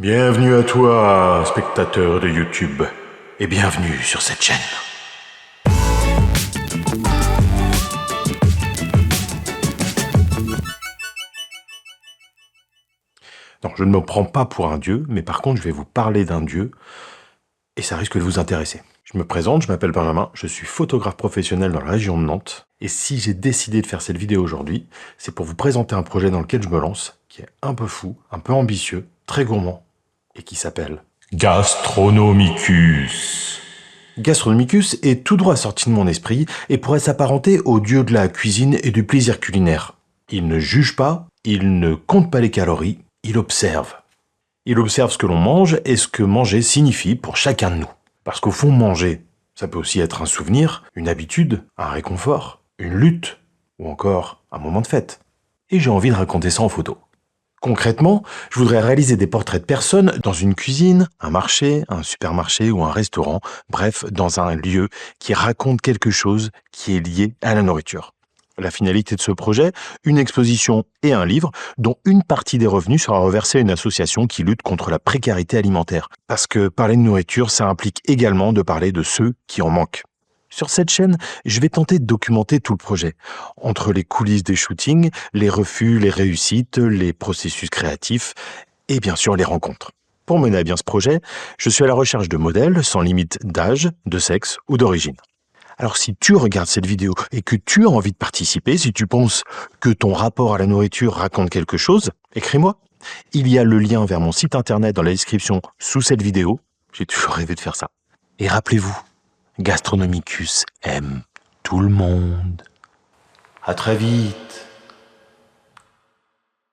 Bienvenue à toi, spectateur de YouTube, et bienvenue sur cette chaîne. Non, je ne me prends pas pour un dieu, mais par contre, je vais vous parler d'un dieu, et ça risque de vous intéresser. Je me présente, je m'appelle Benjamin, je suis photographe professionnel dans la région de Nantes, et si j'ai décidé de faire cette vidéo aujourd'hui, c'est pour vous présenter un projet dans lequel je me lance, qui est un peu fou, un peu ambitieux, très gourmand, et qui s'appelle Gastronomicus. Gastronomicus est tout droit sorti de mon esprit et pourrait s'apparenter au dieu de la cuisine et du plaisir culinaire. Il ne juge pas, il ne compte pas les calories, il observe. Il observe ce que l'on mange et ce que manger signifie pour chacun de nous. Parce qu'au fond, manger, ça peut aussi être un souvenir, une habitude, un réconfort, une lutte, ou encore un moment de fête. Et j'ai envie de raconter ça en photo. Concrètement, je voudrais réaliser des portraits de personnes dans une cuisine, un marché, un supermarché ou un restaurant, bref, dans un lieu qui raconte quelque chose qui est lié à la nourriture. La finalité de ce projet, une exposition et un livre, dont une partie des revenus sera reversée à une association qui lutte contre la précarité alimentaire. Parce que parler de nourriture, ça implique également de parler de ceux qui en manquent. Sur cette chaîne, je vais tenter de documenter tout le projet. Entre les coulisses des shootings, les refus, les réussites, les processus créatifs et bien sûr les rencontres. Pour mener à bien ce projet, je suis à la recherche de modèles sans limite d'âge, de sexe ou d'origine. Alors si tu regardes cette vidéo et que tu as envie de participer, si tu penses que ton rapport à la nourriture raconte quelque chose, écris-moi. Il y a le lien vers mon site internet dans la description sous cette vidéo. J'ai toujours rêvé de faire ça. Et rappelez-vous, Gastronomicus aime tout le monde. À très vite.